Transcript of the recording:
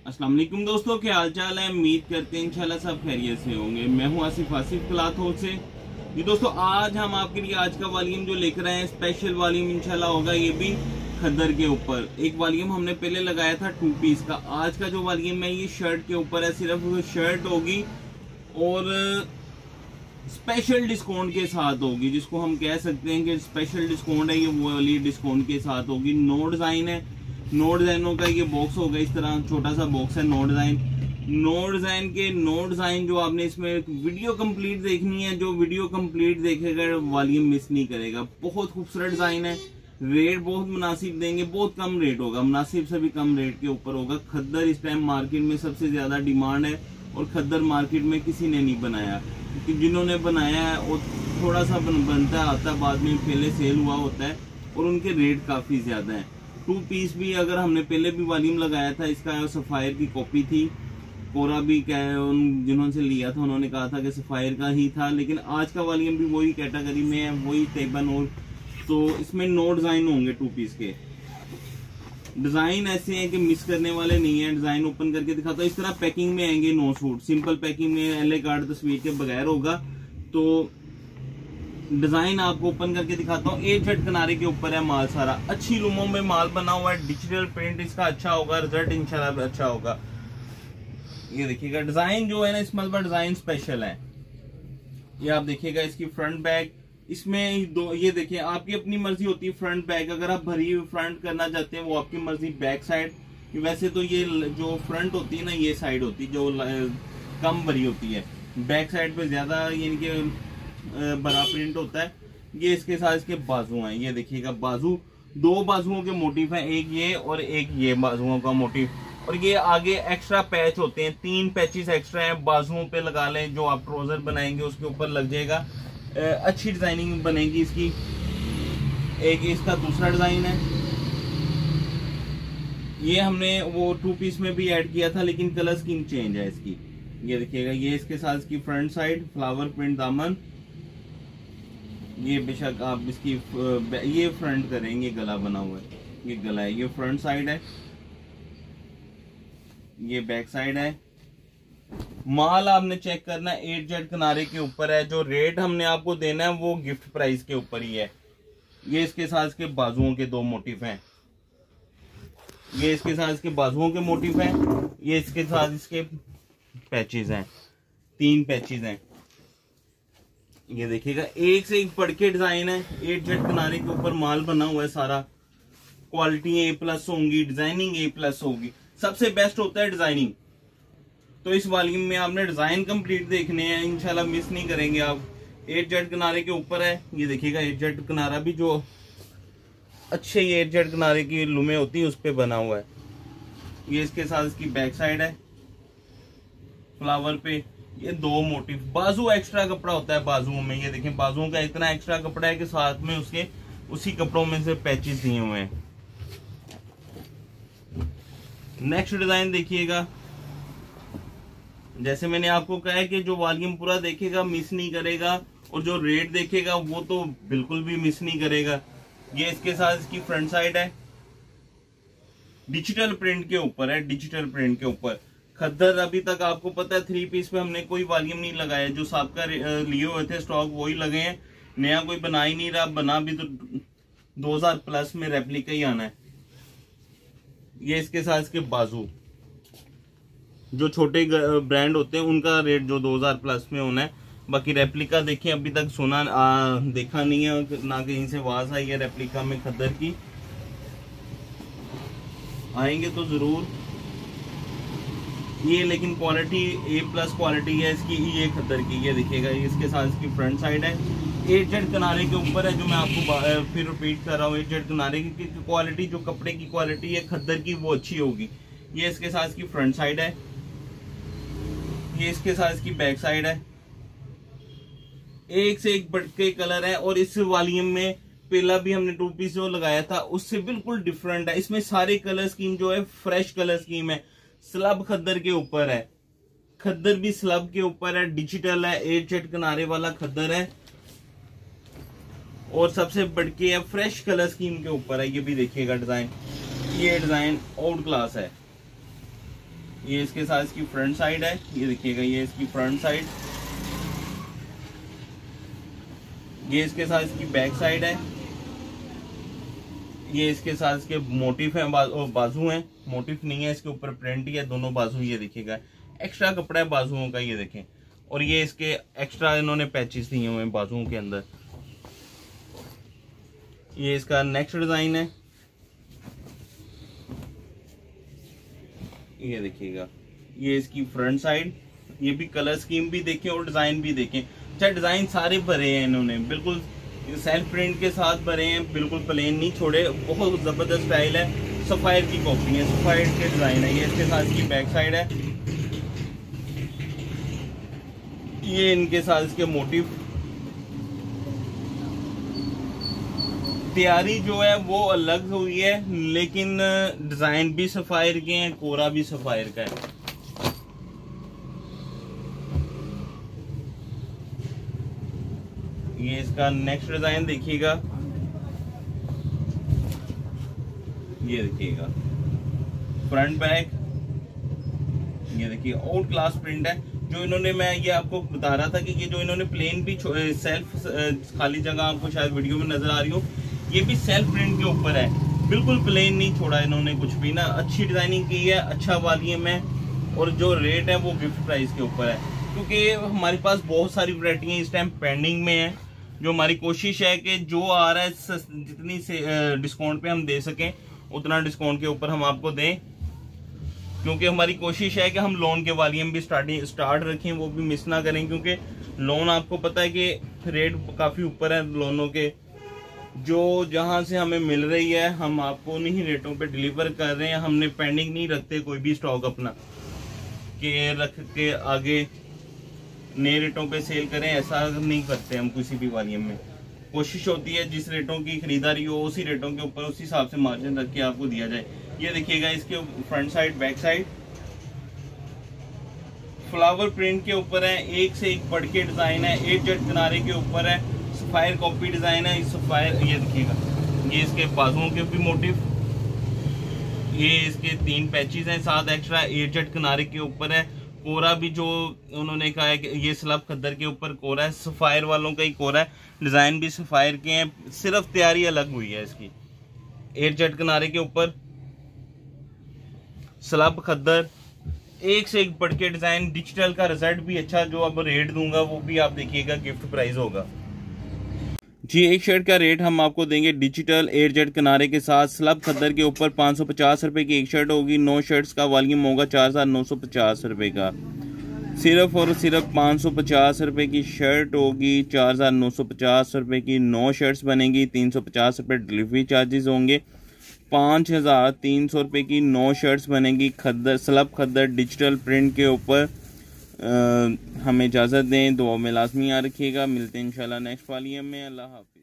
अस्सलाम वालेकुम दोस्तों, क्या हाल चाल है। उम्मीद करते हैं इंशाल्लाह सब खैरियत से होंगे। मैं हूं आसिफ क्लॉथ हाउस से। ये दोस्तों आज हम आपके लिए आज का वॉल्यूम जो लेकर आए हैं स्पेशल वॉल्यूम इंशाल्लाह होगा ये भी खद्दर के ऊपर। एक वॉल्यूम हमने पहले लगाया था 2 पीस का। आज का जो वॉल्यूम है ये शर्ट के ऊपर है, सिर्फ शर्ट होगी और स्पेशल डिस्काउंट के साथ होगी, जिसको हम कह सकते हैं कि स्पेशल डिस्काउंट है। ये वो वाली डिस्काउंट के साथ होगी। नो डिजाइन है, नो डिजाइनों का ये बॉक्स होगा, इस तरह छोटा सा बॉक्स है। नो डिजाइन जो आपने इसमें वीडियो कंप्लीट देखनी है, जो वीडियो कंप्लीट देखेगा वॉल्यूम मिस नहीं करेगा। बहुत खूबसूरत डिजाइन है। रेट बहुत मुनासिब देंगे, बहुत कम रेट होगा, मुनासिब से भी कम रेट के ऊपर होगा। खद्दर इस टाइम मार्केट में सबसे ज्यादा डिमांड है और खद्दर मार्केट में किसी ने नहीं बनाया, क्योंकि जिन्होंने बनाया है वो थोड़ा सा बनता आता है, बाद में पहले सेल हुआ होता है और उनके रेट काफी ज्यादा है। 2 पीस भी अगर हमने पहले भी वॉल्यूम लगाया था, इसका सफायर की कॉपी थी। कोरा भी जिन्होंने से लिया था उन्होंने कहा था कि सफायर का ही था, लेकिन आज का वॉल्यूम भी वही कैटेगरी में है, वही तेबन। और तो इसमें 9 डिजाइन होंगे 2 पीस के। डिजाइन ऐसे हैं कि मिस करने वाले नहीं है। डिजाइन ओपन करके दिखाता हूं। इस तरह पैकिंग में आएंगे 9 सूट, सिंपल पैकिंग में एलए कार्ड तस्वीर के बगैर होगा। तो डिजाइन आपको ओपन करके दिखाता हूँ। ए छठ किनारे के ऊपर है माल सारा, अच्छी लुमों में माल बना हुआ है। डिजिटल प्रिंट इसका अच्छा होगा, रिजल्ट इंशाल्लाह अच्छा होगा। ये देखिएगा डिजाइन जो है ना, इस मलबा डिजाइन स्पेशल है। ये आप देखिएगा इसकी फ्रंट बैक, इसमें दो ये देखिए, आपकी अपनी मर्जी होती है फ्रंट बैक। अगर आप भरी हुई फ्रंट करना चाहते हैं वो आपकी मर्जी। बैक साइड वैसे तो ये जो फ्रंट होती है ना, ये साइड होती है जो कम भरी होती है। बैक साइड पे ज्यादा यानी कि बड़ा प्रिंट होता है। ये इसके साथ इसके बाजू हैं, ये देखिएगा बाजू, 2 बाजुओं के मोटिव है, एक ये और एक ये बाजुओं का मोटिव। और ये आगे एक्स्ट्रा पैच होते हैं, 3 पैचेस एक्स्ट्रा हैं, बाजुओं पे लगा लें। जो आप ट्राउजर बनाएंगे उसके ऊपर लग जाएगा, अच्छी डिजाइनिंग बनेगी इसकी। एक इसका दूसरा डिजाइन है, ये हमने वो 2 पीस में भी ऐड किया था, लेकिन कलर स्कीम चेंज है इसकी। ये देखिएगा, ये इसके साथ इसकी फ्रंट साइड फ्लावर प्रिंट दामन। ये बेशक आप इसकी ये फ्रंट करेंगे, गला बना हुआ है, ये गला है, ये फ्रंट साइड है, ये बैक साइड है। माल आपने चेक करना है 8 किनारे के ऊपर है। जो रेट हमने आपको देना है वो गिफ्ट प्राइस के ऊपर ही है। ये इसके साथ इसके बाजुओं के 2 मोटिफ हैं, ये इसके साथ इसके बाजुओं के मोटिफ हैं, ये इसके साथ इसके पैचेस हैं, 3 पैचेस हैं। ये देखिएगा एक से एक बढ़ के डिजाइन है। 8 किनारे के ऊपर माल बना हुआ है सारा। क्वालिटी A+ होंगी, डिजाइनिंग A+ होगी। सबसे बेस्ट होता है डिजाइनिंग। तो इस वॉल्यूम में आपने डिजाइन कंप्लीट देखने हैं, इंशाल्लाह मिस नहीं करेंगे आप। 8 किनारे के ऊपर है, ये देखिएगा 8 किनारा भी जो अच्छे 8 किनारे की लुमें होती है उस पे बना हुआ है। ये इसके साथ इसकी बैक साइड है, फ्लावर पे ये 2 मोटिव। बाजू एक्स्ट्रा कपड़ा होता है बाजुओं में, ये देखें बाजुओं का इतना एक्स्ट्रा कपड़ा है कि साथ में उसके उसी कपड़ों में से पैचेस दिए हुए हैं। नेक्स्ट डिजाइन देखिएगा, जैसे मैंने आपको कहा है कि जो वॉल्यूम पूरा देखेगा मिस नहीं करेगा, और जो रेट देखेगा वो तो बिल्कुल भी मिस नहीं करेगा। ये इसके साथ इसकी फ्रंट साइड है, डिजिटल प्रिंट के ऊपर है, डिजिटल प्रिंट के ऊपर। खद्दर अभी तक आपको पता है 3 पीस पे हमने कोई वॉल्यूम नहीं लगाया, जो सबका लिए हुए थे स्टॉक वही लगे हैं, नया कोई बना ही नहीं रहा। बना भी तो 2000+ में रेप्लिका ही आना है। ये इसके साथ इसके बाजू, जो छोटे ब्रांड होते हैं उनका रेट जो 2000+ में होना है। बाकी रेप्लिका देखिए अभी तक सुना देखा नहीं है, ना कहीं से आवाज आई है रेप्लिका में खद्दर की। आएंगे तो जरूर। ये लेकिन क्वालिटी A+ क्वालिटी है इसकी, ये खद्दर की। ये देखिएगा, इसके साथ इसकी फ्रंट साइड है, 8 किनारे के ऊपर है। जो मैं आपको फिर रिपीट कर रहा हूँ, 8 किनारे की क्वालिटी, जो कपड़े की क्वालिटी है खद्दर की वो अच्छी होगी। ये इसके साथ इसकी फ्रंट साइड है, ये इसके साथ इसकी बैक साइड है। एक से एक बढ़ के कलर है। और इस वॉल्यूम में पहला भी हमने 2 पीस जो लगाया था उससे बिल्कुल डिफरेंट है। इसमें सारे कलर स्कीम जो है फ्रेश कलर स्कीम है। स्लब खद्दर के ऊपर है, खद्दर भी स्लब के ऊपर है, डिजिटल है, 8 किनारे वाला खद्दर है। और सबसे बढ़के है फ्रेश कलर स्कीम के ऊपर है। ये भी देखिएगा डिजाइन, ये डिजाइन आउट क्लास है। ये इसके साथ इसकी फ्रंट साइड है, ये देखिएगा, ये इसकी फ्रंट साइड। ये इसके साथ इसकी बैक साइड है। ये इसके साथ इसके मोटिफ है, बाजू है, मोटिफ नहीं है, इसके ऊपर प्रिंट ही है दोनों बाजू। ये देखिएगा एक्स्ट्रा कपड़ा है बाजुओं का, ये देखें। और ये इसके एक्स्ट्रा इन्होंने पैचेस दिए हुए हैं बाजुओं के अंदर। ये इसका नेक्स्ट डिजाइन है, ये देखिएगा, ये इसकी फ्रंट साइड। ये भी कलर स्कीम भी देखें और डिजाइन भी देखें। अच्छा, डिजाइन सारे भरे हैं इन्होंने, बिल्कुल सेल्फ प्रिंट के साथ भरे हैं, बिल्कुल प्लेन नहीं छोड़े। बहुत जबरदस्त स्टाइल है, सफायर की कॉपी है, सफायर के डिजाइन है। ये इसके साथ इसकी बैक साइड है। ये इनके साथ इसके मोटिव। तैयारी जो है वो अलग हुई है, लेकिन डिजाइन भी सफायर के हैं, कोरा भी सफायर का है। ये इसका नेक्स्ट डिजाइन देखिएगा, ये देखिएगा फ्रंट बैक। ये देखिए आउट क्लास प्रिंट है जो इन्होंने, मैं ये आपको बता रहा था कि ये जो इन्होंने प्लेन भी सेल्फ खाली जगह आपको शायद वीडियो में नजर आ रही हो, ये भी सेल्फ प्रिंट के ऊपर है, बिल्कुल प्लेन नहीं छोड़ा इन्होंने कुछ भी ना। अच्छी डिजाइनिंग की है, अच्छा वॉल्यूम है, और जो रेट है वो गिफ्ट प्राइस के ऊपर है, क्योंकि हमारे पास बहुत सारी वैरायटियां इस टाइम पेंडिंग में है। जो हमारी कोशिश है कि जो आ रहा है जितनी से डिस्काउंट पे हम दे सकें उतना डिस्काउंट के ऊपर हम आपको दें, क्योंकि हमारी कोशिश है कि हम लोन के वॉल्यूम भी स्टार्ट रखें, वो भी मिस ना करें, क्योंकि लोन आपको पता है कि रेट काफ़ी ऊपर है लोनों के। जो जहां से हमें मिल रही है हम आपको उन्हीं रेटों पे डिलीवर कर रहे हैं। हमने पेंडिंग नहीं रखते कोई भी स्टॉक अपना कि रख के आगे नए रेटों पे सेल करें, ऐसा नहीं करते हम किसी भी वॉल्यूम में। कोशिश होती है जिस रेटों की खरीदारी हो उसी रेटों के ऊपर उसी हिसाब से मार्जिन रख के आपको दिया जाए। ये देखिएगा इसके front side back side flower print के ऊपर है, एक से एक बढ़ के डिजाइन है, एक जट किनारे के ऊपर है, सफायर कॉपी डिजाइन है। सफायर, ये देखिएगा, ये इसके बाजुओं के भी मोटिव। ये इसके 3 पैचेस हैं, 7 एक्स्ट्रा, एक जट किनारे के ऊपर है। कोरा भी जो उन्होंने कहा है कि ये स्लब खद्दर के ऊपर कोरा है, सफायर वालों का ही कोरा है, डिजाइन भी सफायर के हैं, सिर्फ तैयारी अलग हुई है इसकी। एक जट किनारे के ऊपर स्लब खद्दर, एक से एक बढ़ के डिजाइन। डिजिटल का रिजल्ट भी अच्छा, जो अब रेट दूंगा वो भी आप देखिएगा गिफ्ट प्राइस होगा जी। एक शर्ट का रेट हम आपको देंगे डिजिटल 8 जेड किनारे के साथ स्लब खद्दर के ऊपर 550 रुपए की एक शर्ट होगी। 9 शर्ट्स का वॉल्यूम होगा 4950 रुपए का। सिर्फ और सिर्फ 550 रुपए की शर्ट होगी, 4950 रुपए की 9 शर्ट्स बनेगी। 350 रुपए डिलीवरी चार्जेस होंगे। 5300 रुपए की 9 शर्ट्स बनेगी खद्दर, स्लब खद्दर डिजिटल प्रिंट के ऊपर। हमें इजाज़त दें, दुआ में लाजमी याद रखिएगा। मिलते हैं इंशाल्लाह नेक्स्ट वॉल्यूम में। अल्लाह हाफिज़।